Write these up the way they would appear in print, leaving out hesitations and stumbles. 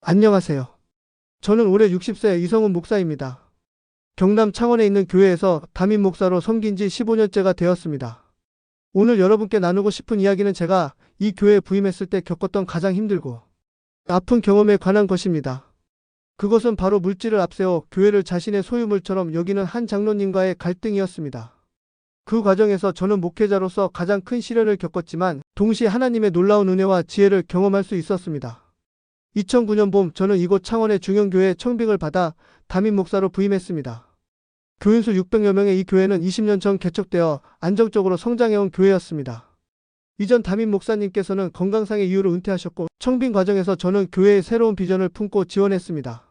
안녕하세요. 저는 올해 60세 이성훈 목사입니다. 경남 창원에 있는 교회에서 담임 목사로 섬긴 지 15년째가 되었습니다. 오늘 여러분께 나누고 싶은 이야기는 제가 이 교회에 부임했을 때 겪었던 가장 힘들고 아픈 경험에 관한 것입니다. 그것은 바로 물질을 앞세워 교회를 자신의 소유물처럼 여기는 한 장로님과의 갈등이었습니다. 그 과정에서 저는 목회자로서 가장 큰 시련을 겪었지만 동시에 하나님의 놀라운 은혜와 지혜를 경험할 수 있었습니다. 2009년 봄 저는 이곳 창원의 중형교회에 청빙을 받아 담임 목사로 부임했습니다. 교인수 600여 명의 이 교회는 20년 전 개척되어 안정적으로 성장해온 교회였습니다. 이전 담임 목사님께서는 건강상의 이유로 은퇴하셨고 청빙 과정에서 저는 교회의 새로운 비전을 품고 지원했습니다.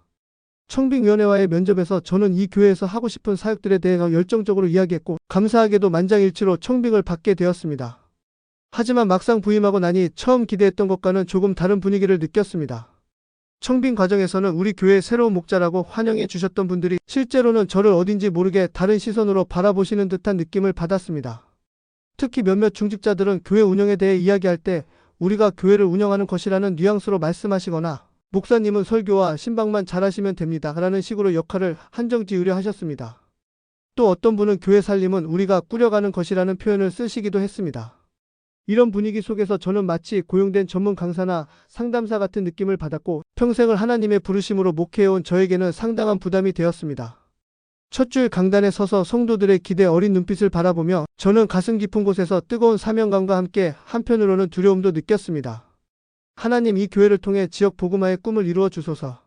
청빙위원회와의 면접에서 저는 이 교회에서 하고 싶은 사역들에 대해 열정적으로 이야기했고 감사하게도 만장일치로 청빙을 받게 되었습니다. 하지만 막상 부임하고 나니 처음 기대했던 것과는 조금 다른 분위기를 느꼈습니다. 청빙 과정에서는 우리 교회의 새로운 목자라고 환영해 주셨던 분들이 실제로는 저를 어딘지 모르게 다른 시선으로 바라보시는 듯한 느낌을 받았습니다. 특히 몇몇 중직자들은 교회 운영에 대해 이야기할 때 우리가 교회를 운영하는 것이라는 뉘앙스로 말씀하시거나 목사님은 설교와 신방만 잘하시면 됩니다 라는 식으로 역할을 한정 지으려 하셨습니다. 또 어떤 분은 교회 살림은 우리가 꾸려가는 것이라는 표현을 쓰시기도 했습니다. 이런 분위기 속에서 저는 마치 고용된 전문 강사나 상담사 같은 느낌을 받았고 평생을 하나님의 부르심으로 목회해온 저에게는 상당한 부담이 되었습니다. 첫 줄 강단에 서서 성도들의 기대 어린 눈빛을 바라보며 저는 가슴 깊은 곳에서 뜨거운 사명감과 함께 한편으로는 두려움도 느꼈습니다. 하나님, 이 교회를 통해 지역 복음화의 꿈을 이루어 주소서.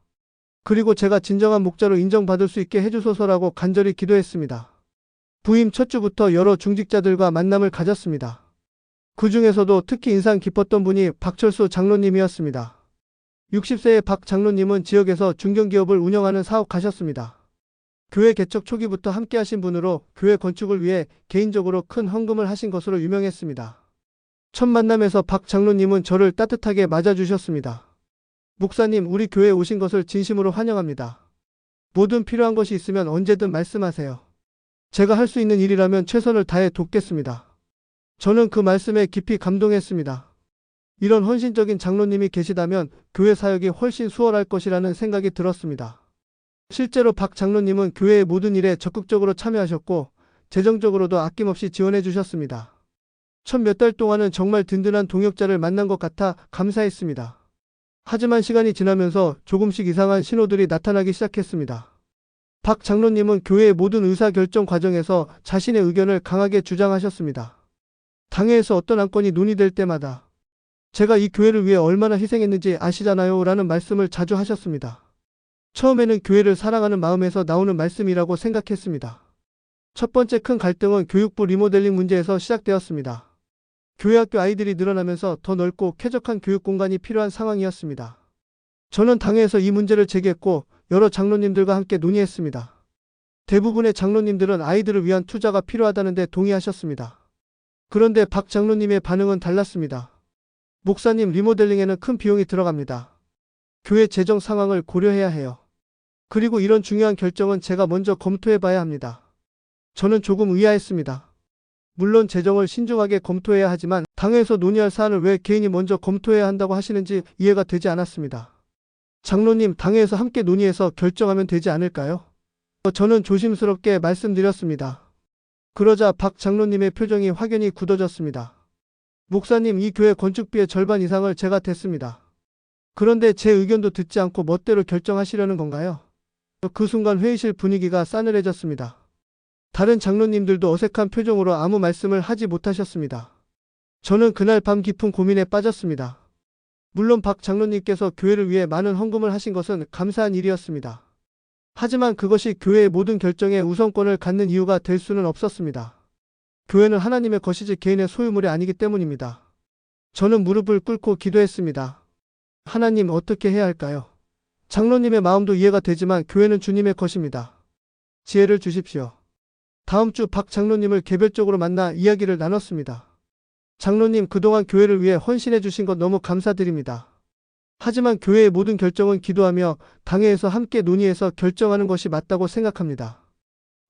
그리고 제가 진정한 목자로 인정받을 수 있게 해주소서라고 간절히 기도했습니다. 부임 첫 주부터 여러 중직자들과 만남을 가졌습니다. 그 중에서도 특히 인상 깊었던 분이 박철수 장로님이었습니다. 60세의 박 장로님은 지역에서 중견기업을 운영하는 사업가셨습니다. 교회 개척 초기부터 함께하신 분으로 교회 건축을 위해 개인적으로 큰 헌금을 하신 것으로 유명했습니다. 첫 만남에서 박 장로님은 저를 따뜻하게 맞아주셨습니다. 목사님, 우리 교회에 오신 것을 진심으로 환영합니다. 뭐든 필요한 것이 있으면 언제든 말씀하세요. 제가 할 수 있는 일이라면 최선을 다해 돕겠습니다. 저는 그 말씀에 깊이 감동했습니다. 이런 헌신적인 장로님이 계시다면 교회 사역이 훨씬 수월할 것이라는 생각이 들었습니다. 실제로 박 장로님은 교회의 모든 일에 적극적으로 참여하셨고 재정적으로도 아낌없이 지원해 주셨습니다. 첫 몇 달 동안은 정말 든든한 동역자를 만난 것 같아 감사했습니다. 하지만 시간이 지나면서 조금씩 이상한 신호들이 나타나기 시작했습니다. 박 장로님은 교회의 모든 의사결정 과정에서 자신의 의견을 강하게 주장하셨습니다. 당회에서 어떤 안건이 논의될 때마다 제가 이 교회를 위해 얼마나 희생했는지 아시잖아요 라는 말씀을 자주 하셨습니다. 처음에는 교회를 사랑하는 마음에서 나오는 말씀이라고 생각했습니다. 첫 번째 큰 갈등은 교육부 리모델링 문제에서 시작되었습니다. 교회 학교 아이들이 늘어나면서 더 넓고 쾌적한 교육 공간이 필요한 상황이었습니다. 저는 당회에서 이 문제를 제기했고 여러 장로님들과 함께 논의했습니다. 대부분의 장로님들은 아이들을 위한 투자가 필요하다는 데 동의하셨습니다. 그런데 박 장로님의 반응은 달랐습니다. 목사님, 리모델링에는 큰 비용이 들어갑니다. 교회 재정 상황을 고려해야 해요. 그리고 이런 중요한 결정은 제가 먼저 검토해 봐야 합니다. 저는 조금 의아했습니다. 물론 재정을 신중하게 검토해야 하지만 당회에서 논의할 사안을 왜 개인이 먼저 검토해야 한다고 하시는지 이해가 되지 않았습니다. 장로님, 당회에서 함께 논의해서 결정하면 되지 않을까요? 저는 조심스럽게 말씀드렸습니다. 그러자 박 장로님의 표정이 확연히 굳어졌습니다. 목사님, 이 교회 건축비의 절반 이상을 제가 댔습니다. 그런데 제 의견도 듣지 않고 멋대로 결정하시려는 건가요? 그 순간 회의실 분위기가 싸늘해졌습니다. 다른 장로님들도 어색한 표정으로 아무 말씀을 하지 못하셨습니다. 저는 그날 밤 깊은 고민에 빠졌습니다. 물론 박 장로님께서 교회를 위해 많은 헌금을 하신 것은 감사한 일이었습니다. 하지만 그것이 교회의 모든 결정에 우선권을 갖는 이유가 될 수는 없었습니다. 교회는 하나님의 것이지 개인의 소유물이 아니기 때문입니다. 저는 무릎을 꿇고 기도했습니다. 하나님, 어떻게 해야 할까요? 장로님의 마음도 이해가 되지만 교회는 주님의 것입니다. 지혜를 주십시오. 다음 주 박 장로님을 개별적으로 만나 이야기를 나눴습니다. 장로님, 그동안 교회를 위해 헌신해 주신 것 너무 감사드립니다. 하지만 교회의 모든 결정은 기도하며 당회에서 함께 논의해서 결정하는 것이 맞다고 생각합니다.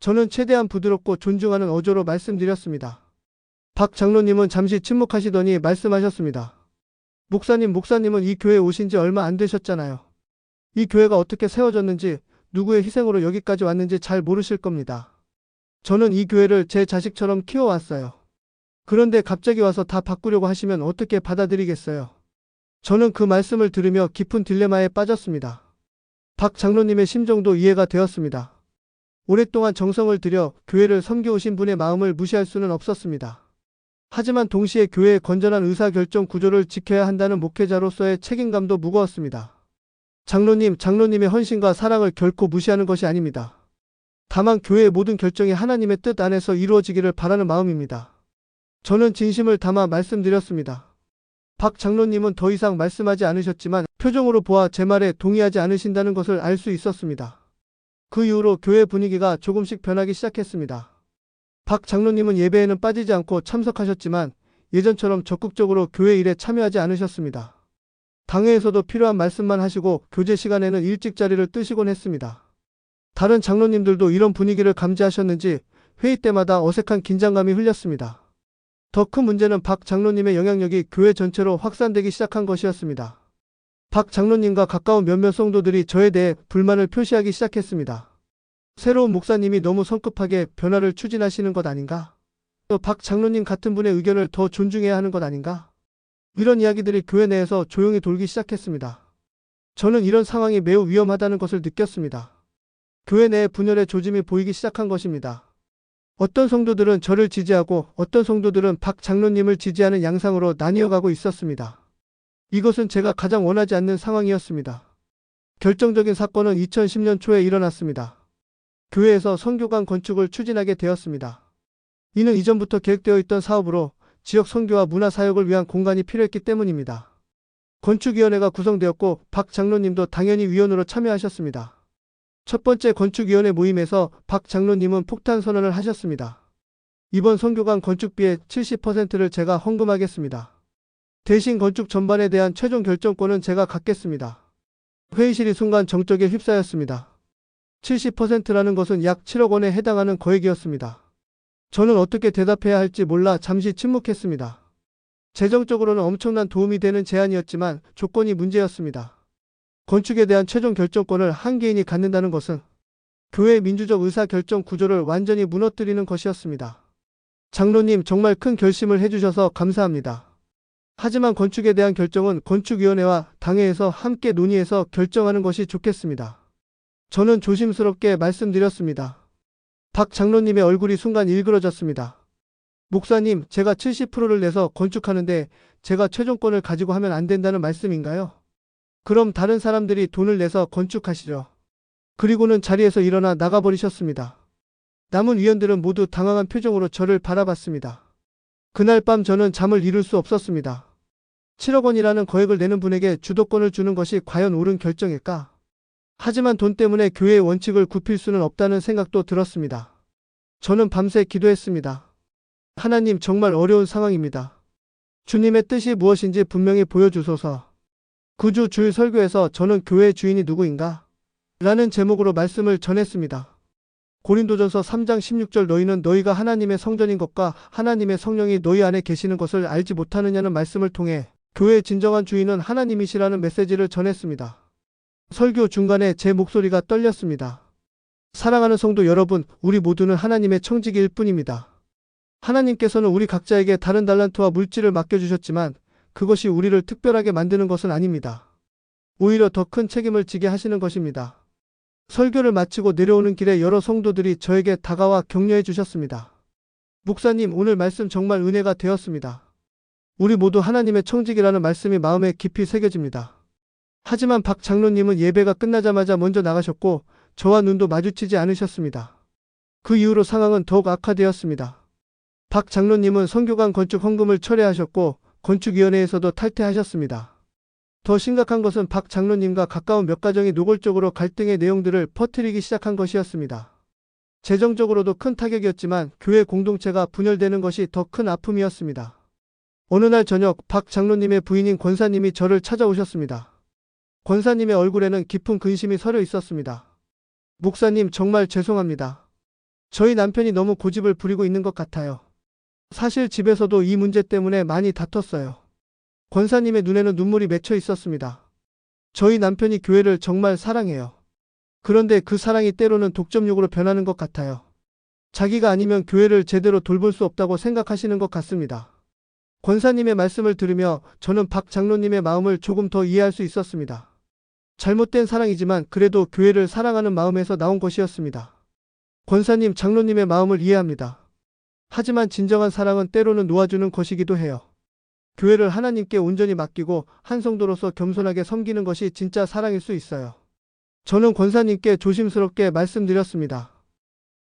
저는 최대한 부드럽고 존중하는 어조로 말씀드렸습니다. 박 장로님은 잠시 침묵하시더니 말씀하셨습니다. 목사님은 이 교회에 오신 지 얼마 안 되셨잖아요. 이 교회가 어떻게 세워졌는지, 누구의 희생으로 여기까지 왔는지 잘 모르실 겁니다. 저는 이 교회를 제 자식처럼 키워왔어요. 그런데 갑자기 와서 다 바꾸려고 하시면 어떻게 받아들이겠어요? 저는 그 말씀을 들으며 깊은 딜레마에 빠졌습니다. 박 장로님의 심정도 이해가 되었습니다. 오랫동안 정성을 들여 교회를 섬겨오신 분의 마음을 무시할 수는 없었습니다. 하지만 동시에 교회의 건전한 의사결정 구조를 지켜야 한다는 목회자로서의 책임감도 무거웠습니다. 장로님의 헌신과 사랑을 결코 무시하는 것이 아닙니다. 다만 교회의 모든 결정이 하나님의 뜻 안에서 이루어지기를 바라는 마음입니다. 저는 진심을 담아 말씀드렸습니다. 박 장로님은 더 이상 말씀하지 않으셨지만 표정으로 보아 제 말에 동의하지 않으신다는 것을 알 수 있었습니다. 그 이후로 교회 분위기가 조금씩 변하기 시작했습니다. 박 장로님은 예배에는 빠지지 않고 참석하셨지만 예전처럼 적극적으로 교회 일에 참여하지 않으셨습니다. 당회에서도 필요한 말씀만 하시고 교제 시간에는 일찍 자리를 뜨시곤 했습니다. 다른 장로님들도 이런 분위기를 감지하셨는지 회의 때마다 어색한 긴장감이 흘렸습니다. 더 큰 문제는 박 장로님의 영향력이 교회 전체로 확산되기 시작한 것이었습니다. 박 장로님과 가까운 몇몇 성도들이 저에 대해 불만을 표시하기 시작했습니다. 새로운 목사님이 너무 성급하게 변화를 추진하시는 것 아닌가? 또 박 장로님 같은 분의 의견을 더 존중해야 하는 것 아닌가? 이런 이야기들이 교회 내에서 조용히 돌기 시작했습니다. 저는 이런 상황이 매우 위험하다는 것을 느꼈습니다. 교회 내에 분열의 조짐이 보이기 시작한 것입니다. 어떤 성도들은 저를 지지하고 어떤 성도들은 박 장로님을 지지하는 양상으로 나뉘어가고 있었습니다. 이것은 제가 가장 원하지 않는 상황이었습니다. 결정적인 사건은 2010년 초에 일어났습니다. 교회에서 선교관 건축을 추진하게 되었습니다. 이는 이전부터 계획되어 있던 사업으로 지역 선교와 문화사역을 위한 공간이 필요했기 때문입니다. 건축위원회가 구성되었고 박 장로님도 당연히 위원으로 참여하셨습니다. 첫 번째 건축위원회 모임에서 박 장로님은 폭탄 선언을 하셨습니다. 이번 선교관 건축비의 70%를 제가 헌금하겠습니다. 대신 건축 전반에 대한 최종 결정권은 제가 갖겠습니다. 회의실이 순간 정적에 휩싸였습니다. 70%라는 것은 약 7억 원에 해당하는 거액이었습니다. 저는 어떻게 대답해야 할지 몰라 잠시 침묵했습니다. 재정적으로는 엄청난 도움이 되는 제안이었지만 조건이 문제였습니다. 건축에 대한 최종 결정권을 한 개인이 갖는다는 것은 교회의 민주적 의사결정 구조를 완전히 무너뜨리는 것이었습니다. 장로님, 정말 큰 결심을 해주셔서 감사합니다. 하지만 건축에 대한 결정은 건축위원회와 당회에서 함께 논의해서 결정하는 것이 좋겠습니다. 저는 조심스럽게 말씀드렸습니다. 박 장로님의 얼굴이 순간 일그러졌습니다. 목사님, 제가 70%를 내서 건축하는데 제가 최종권을 가지고 하면 안 된다는 말씀인가요? 그럼 다른 사람들이 돈을 내서 건축하시죠. 그리고는 자리에서 일어나 나가버리셨습니다. 남은 위원들은 모두 당황한 표정으로 저를 바라봤습니다. 그날 밤 저는 잠을 이룰 수 없었습니다. 7억 원이라는 거액을 내는 분에게 주도권을 주는 것이 과연 옳은 결정일까? 하지만 돈 때문에 교회의 원칙을 굽힐 수는 없다는 생각도 들었습니다. 저는 밤새 기도했습니다. 하나님, 정말 어려운 상황입니다. 주님의 뜻이 무엇인지 분명히 보여주소서. 9주 주일 설교에서 저는 교회의 주인이 누구인가? 라는 제목으로 말씀을 전했습니다. 고린도전서 3장 16절 너희는 너희가 하나님의 성전인 것과 하나님의 성령이 너희 안에 계시는 것을 알지 못하느냐는 말씀을 통해 교회의 진정한 주인은 하나님이시라는 메시지를 전했습니다. 설교 중간에 제 목소리가 떨렸습니다. 사랑하는 성도 여러분, 우리 모두는 하나님의 청지기일 뿐입니다. 하나님께서는 우리 각자에게 다른 달란트와 물질을 맡겨주셨지만 그것이 우리를 특별하게 만드는 것은 아닙니다. 오히려 더 큰 책임을 지게 하시는 것입니다. 설교를 마치고 내려오는 길에 여러 성도들이 저에게 다가와 격려해 주셨습니다. 목사님, 오늘 말씀 정말 은혜가 되었습니다. 우리 모두 하나님의 청지기라는 말씀이 마음에 깊이 새겨집니다. 하지만 박 장로님은 예배가 끝나자마자 먼저 나가셨고 저와 눈도 마주치지 않으셨습니다. 그 이후로 상황은 더욱 악화되었습니다. 박 장로님은 선교관 건축 헌금을 철회하셨고 건축위원회에서도 탈퇴하셨습니다. 더 심각한 것은 박 장로님과 가까운 몇 가정이 노골적으로 갈등의 내용들을 퍼뜨리기 시작한 것이었습니다. 재정적으로도 큰 타격이었지만 교회 공동체가 분열되는 것이 더 큰 아픔이었습니다. 어느 날 저녁 박 장로님의 부인인 권사님이 저를 찾아오셨습니다. 권사님의 얼굴에는 깊은 근심이 서려 있었습니다. 목사님, 정말 죄송합니다. 저희 남편이 너무 고집을 부리고 있는 것 같아요. 사실 집에서도 이 문제 때문에 많이 다퉜어요. 권사님의 눈에는 눈물이 맺혀 있었습니다. 저희 남편이 교회를 정말 사랑해요. 그런데 그 사랑이 때로는 독점욕으로 변하는 것 같아요. 자기가 아니면 교회를 제대로 돌볼 수 없다고 생각하시는 것 같습니다. 권사님의 말씀을 들으며 저는 박 장로님의 마음을 조금 더 이해할 수 있었습니다. 잘못된 사랑이지만 그래도 교회를 사랑하는 마음에서 나온 것이었습니다. 권사님, 장로님의 마음을 이해합니다. 하지만 진정한 사랑은 때로는 놓아주는 것이기도 해요. 교회를 하나님께 온전히 맡기고 한 성도로서 겸손하게 섬기는 것이 진짜 사랑일 수 있어요. 저는 권사님께 조심스럽게 말씀드렸습니다.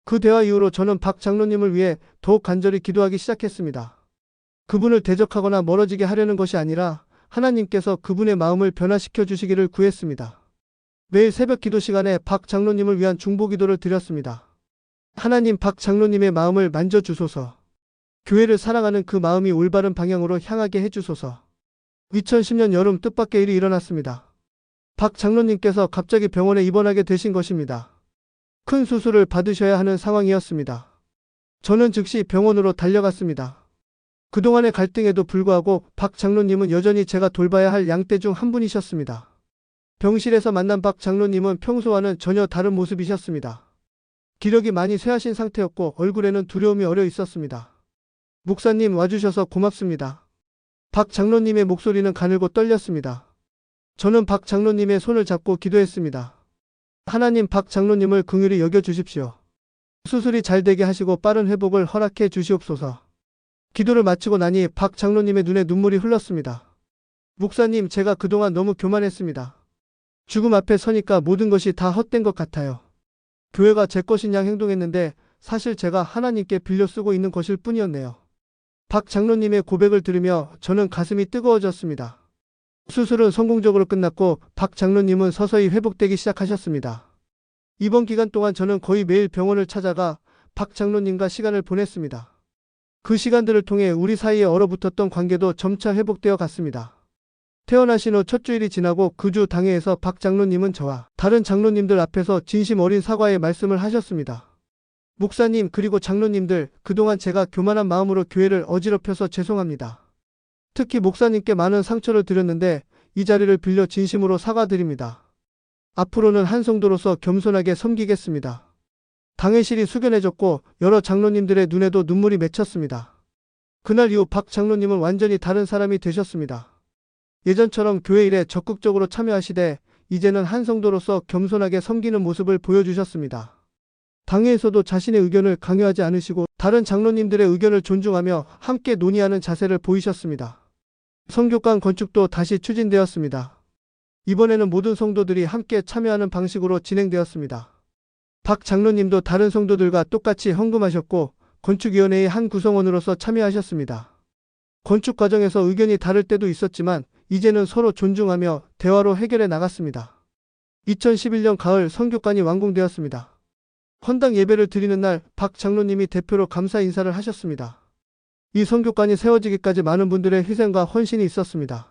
그 대화 이후로 저는 박 장로님을 위해 더욱 간절히 기도하기 시작했습니다. 그분을 대적하거나 멀어지게 하려는 것이 아니라 하나님께서 그분의 마음을 변화시켜 주시기를 구했습니다. 매일 새벽 기도 시간에 박 장로님을 위한 중보 기도를 드렸습니다. 하나님, 박 장로님의 마음을 만져주소서. 교회를 사랑하는 그 마음이 올바른 방향으로 향하게 해주소서. 2010년 여름 뜻밖의 일이 일어났습니다. 박 장로님께서 갑자기 병원에 입원하게 되신 것입니다. 큰 수술을 받으셔야 하는 상황이었습니다. 저는 즉시 병원으로 달려갔습니다. 그동안의 갈등에도 불구하고 박 장로님은 여전히 제가 돌봐야 할 양떼 중 한 분이셨습니다. 병실에서 만난 박 장로님은 평소와는 전혀 다른 모습이셨습니다. 기력이 많이 쇠하신 상태였고 얼굴에는 두려움이 어려 있었습니다. 목사님, 와주셔서 고맙습니다. 박 장로님의 목소리는 가늘고 떨렸습니다. 저는 박 장로님의 손을 잡고 기도했습니다. 하나님, 박 장로님을 긍휼히 여겨주십시오. 수술이 잘 되게 하시고 빠른 회복을 허락해 주시옵소서. 기도를 마치고 나니 박 장로님의 눈에 눈물이 흘렀습니다. 목사님, 제가 그동안 너무 교만했습니다. 죽음 앞에 서니까 모든 것이 다 헛된 것 같아요. 교회가 제 것인 양 행동했는데 사실 제가 하나님께 빌려 쓰고 있는 것일 뿐이었네요. 박 장로님의 고백을 들으며 저는 가슴이 뜨거워졌습니다. 수술은 성공적으로 끝났고 박 장로님은 서서히 회복되기 시작하셨습니다. 이번 기간 동안 저는 거의 매일 병원을 찾아가 박 장로님과 시간을 보냈습니다. 그 시간들을 통해 우리 사이에 얼어붙었던 관계도 점차 회복되어 갔습니다. 퇴원하신 후 첫 주일이 지나고 그 주 당회에서 박 장로님은 저와 다른 장로님들 앞에서 진심 어린 사과의 말씀을 하셨습니다. 목사님, 그리고 장로님들, 그동안 제가 교만한 마음으로 교회를 어지럽혀서 죄송합니다. 특히 목사님께 많은 상처를 드렸는데 이 자리를 빌려 진심으로 사과드립니다. 앞으로는 한 성도로서 겸손하게 섬기겠습니다. 당회실이 숙연해졌고 여러 장로님들의 눈에도 눈물이 맺혔습니다. 그날 이후 박 장로님은 완전히 다른 사람이 되셨습니다. 예전처럼 교회 일에 적극적으로 참여하시되 이제는 한 성도로서 겸손하게 섬기는 모습을 보여주셨습니다. 당회에서도 자신의 의견을 강요하지 않으시고 다른 장로님들의 의견을 존중하며 함께 논의하는 자세를 보이셨습니다. 성교관 건축도 다시 추진되었습니다. 이번에는 모든 성도들이 함께 참여하는 방식으로 진행되었습니다. 박 장로님도 다른 성도들과 똑같이 헌금하셨고 건축위원회의 한 구성원으로서 참여하셨습니다. 건축 과정에서 의견이 다를 때도 있었지만 이제는 서로 존중하며 대화로 해결해 나갔습니다. 2011년 가을 성교관이 완공되었습니다. 헌당 예배를 드리는 날 박 장로님이 대표로 감사 인사를 하셨습니다. 이 성교관이 세워지기까지 많은 분들의 희생과 헌신이 있었습니다.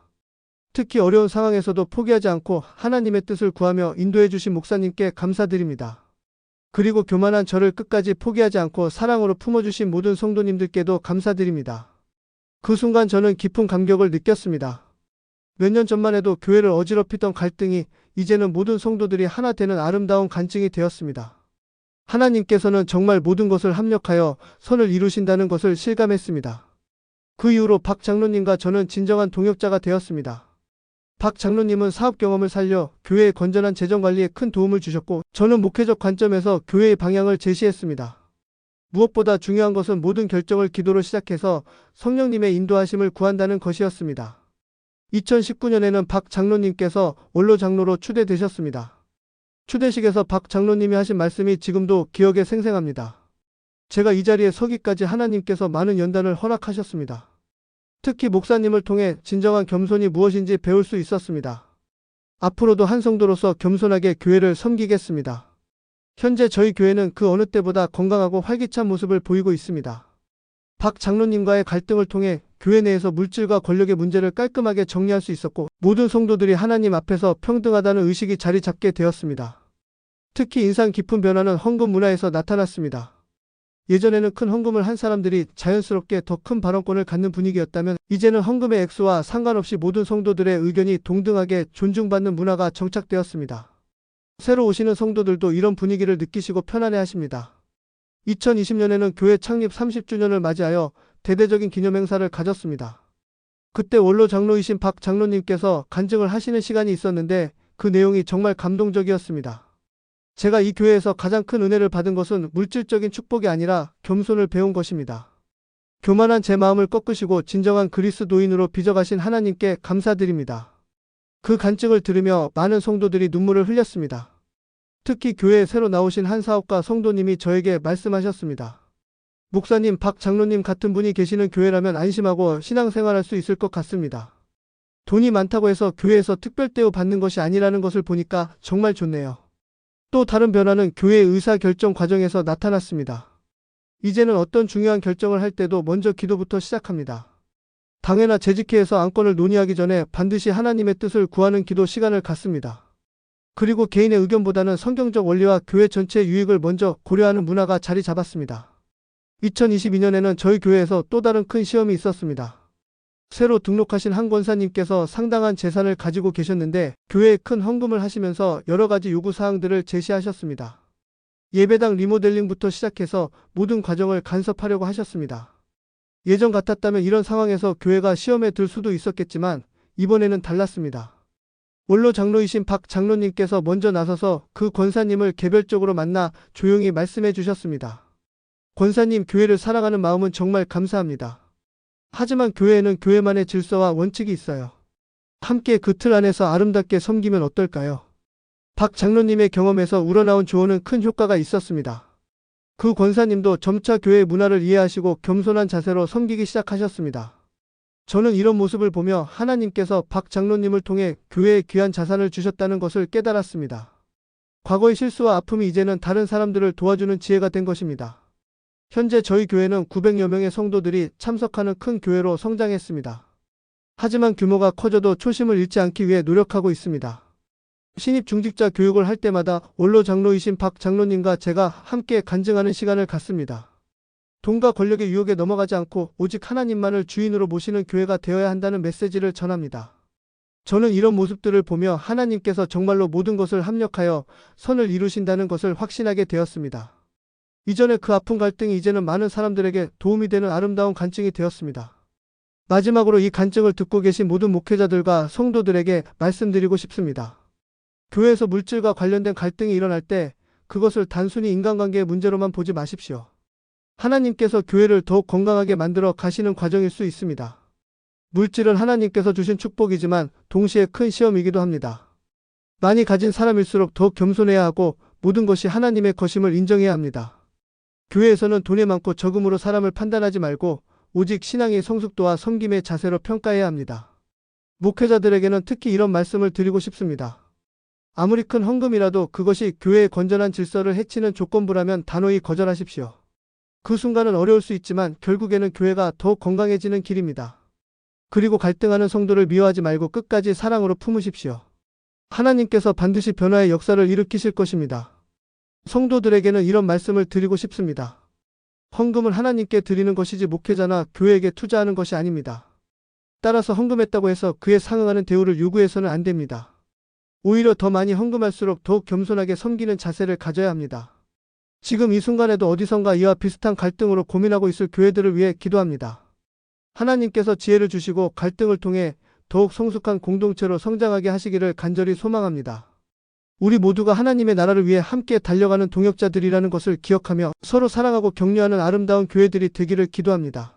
특히 어려운 상황에서도 포기하지 않고 하나님의 뜻을 구하며 인도해 주신 목사님께 감사드립니다. 그리고 교만한 저를 끝까지 포기하지 않고 사랑으로 품어주신 모든 성도님들께도 감사드립니다. 그 순간 저는 깊은 감격을 느꼈습니다. 몇 년 전만 해도 교회를 어지럽히던 갈등이 이제는 모든 성도들이 하나 되는 아름다운 간증이 되었습니다. 하나님께서는 정말 모든 것을 합력하여 선을 이루신다는 것을 실감했습니다. 그 이후로 박 장로님과 저는 진정한 동역자가 되었습니다. 박 장로님은 사업 경험을 살려 교회의 건전한 재정관리에 큰 도움을 주셨고 저는 목회적 관점에서 교회의 방향을 제시했습니다. 무엇보다 중요한 것은 모든 결정을 기도로 시작해서 성령님의 인도하심을 구한다는 것이었습니다. 2019년에는 박 장로님께서 원로 장로로 추대되셨습니다. 추대식에서 박 장로님이 하신 말씀이 지금도 기억에 생생합니다. 제가 이 자리에 서기까지 하나님께서 많은 연단을 허락하셨습니다. 특히 목사님을 통해 진정한 겸손이 무엇인지 배울 수 있었습니다. 앞으로도 한 성도로서 겸손하게 교회를 섬기겠습니다. 현재 저희 교회는 그 어느 때보다 건강하고 활기찬 모습을 보이고 있습니다. 박 장로님과의 갈등을 통해 교회 내에서 물질과 권력의 문제를 깔끔하게 정리할 수 있었고 모든 성도들이 하나님 앞에서 평등하다는 의식이 자리 잡게 되었습니다. 특히 인상 깊은 변화는 헌금 문화에서 나타났습니다. 예전에는 큰 헌금을 한 사람들이 자연스럽게 더 큰 발언권을 갖는 분위기였다면 이제는 헌금의 액수와 상관없이 모든 성도들의 의견이 동등하게 존중받는 문화가 정착되었습니다. 새로 오시는 성도들도 이런 분위기를 느끼시고 편안해 하십니다. 2020년에는 교회 창립 30주년을 맞이하여 대대적인 기념행사를 가졌습니다. 그때 원로 장로이신 박 장로님께서 간증을 하시는 시간이 있었는데 그 내용이 정말 감동적이었습니다. 제가 이 교회에서 가장 큰 은혜를 받은 것은 물질적인 축복이 아니라 겸손을 배운 것입니다. 교만한 제 마음을 꺾으시고 진정한 그리스도인으로 빚어가신 하나님께 감사드립니다. 그 간증을 들으며 많은 성도들이 눈물을 흘렸습니다. 특히 교회에 새로 나오신 한 사업가 성도님이 저에게 말씀하셨습니다. 목사님, 박 장로님 같은 분이 계시는 교회라면 안심하고 신앙생활할 수 있을 것 같습니다. 돈이 많다고 해서 교회에서 특별 대우 받는 것이 아니라는 것을 보니까 정말 좋네요. 또 다른 변화는 교회 의사결정 과정에서 나타났습니다. 이제는 어떤 중요한 결정을 할 때도 먼저 기도부터 시작합니다. 당회나 재직회에서 안건을 논의하기 전에 반드시 하나님의 뜻을 구하는 기도 시간을 갖습니다. 그리고 개인의 의견보다는 성경적 원리와 교회 전체의 유익을 먼저 고려하는 문화가 자리 잡았습니다. 2022년에는 저희 교회에서 또 다른 큰 시험이 있었습니다. 새로 등록하신 한 권사님께서 상당한 재산을 가지고 계셨는데 교회에 큰 헌금을 하시면서 여러 가지 요구사항들을 제시하셨습니다. 예배당 리모델링부터 시작해서 모든 과정을 간섭하려고 하셨습니다. 예전 같았다면 이런 상황에서 교회가 시험에 들 수도 있었겠지만 이번에는 달랐습니다. 원로 장로이신 박 장로님께서 먼저 나서서 그 권사님을 개별적으로 만나 조용히 말씀해 주셨습니다. 권사님, 교회를 사랑하는 마음은 정말 감사합니다. 하지만 교회에는 교회만의 질서와 원칙이 있어요. 함께 그 틀 안에서 아름답게 섬기면 어떨까요? 박 장로님의 경험에서 우러나온 조언은 큰 효과가 있었습니다. 그 권사님도 점차 교회의 문화를 이해하시고 겸손한 자세로 섬기기 시작하셨습니다. 저는 이런 모습을 보며 하나님께서 박 장로님을 통해 교회에 귀한 자산을 주셨다는 것을 깨달았습니다. 과거의 실수와 아픔이 이제는 다른 사람들을 도와주는 지혜가 된 것입니다. 현재 저희 교회는 900여 명의 성도들이 참석하는 큰 교회로 성장했습니다. 하지만 규모가 커져도 초심을 잃지 않기 위해 노력하고 있습니다. 신입 중직자 교육을 할 때마다 원로 장로이신 박 장로님과 제가 함께 간증하는 시간을 갖습니다. 돈과 권력의 유혹에 넘어가지 않고 오직 하나님만을 주인으로 모시는 교회가 되어야 한다는 메시지를 전합니다. 저는 이런 모습들을 보며 하나님께서 정말로 모든 것을 합력하여 선을 이루신다는 것을 확신하게 되었습니다. 이전에 그 아픈 갈등이 이제는 많은 사람들에게 도움이 되는 아름다운 간증이 되었습니다. 마지막으로 이 간증을 듣고 계신 모든 목회자들과 성도들에게 말씀드리고 싶습니다. 교회에서 물질과 관련된 갈등이 일어날 때 그것을 단순히 인간관계의 문제로만 보지 마십시오. 하나님께서 교회를 더욱 건강하게 만들어 가시는 과정일 수 있습니다. 물질은 하나님께서 주신 축복이지만 동시에 큰 시험이기도 합니다. 많이 가진 사람일수록 더욱 겸손해야 하고 모든 것이 하나님의 것임을 인정해야 합니다. 교회에서는 돈이 많고 적음으로 사람을 판단하지 말고 오직 신앙의 성숙도와 섬김의 자세로 평가해야 합니다. 목회자들에게는 특히 이런 말씀을 드리고 싶습니다. 아무리 큰 헌금이라도 그것이 교회의 건전한 질서를 해치는 조건부라면 단호히 거절하십시오. 그 순간은 어려울 수 있지만 결국에는 교회가 더욱 건강해지는 길입니다. 그리고 갈등하는 성도를 미워하지 말고 끝까지 사랑으로 품으십시오. 하나님께서 반드시 변화의 역사를 일으키실 것입니다. 성도들에게는 이런 말씀을 드리고 싶습니다. 헌금을 하나님께 드리는 것이지 목회자나 교회에게 투자하는 것이 아닙니다. 따라서 헌금했다고 해서 그에 상응하는 대우를 요구해서는 안 됩니다. 오히려 더 많이 헌금할수록 더욱 겸손하게 섬기는 자세를 가져야 합니다. 지금 이 순간에도 어디선가 이와 비슷한 갈등으로 고민하고 있을 교회들을 위해 기도합니다. 하나님께서 지혜를 주시고 갈등을 통해 더욱 성숙한 공동체로 성장하게 하시기를 간절히 소망합니다. 우리 모두가 하나님의 나라를 위해 함께 달려가는 동역자들이라는 것을 기억하며 서로 사랑하고 격려하는 아름다운 교회들이 되기를 기도합니다.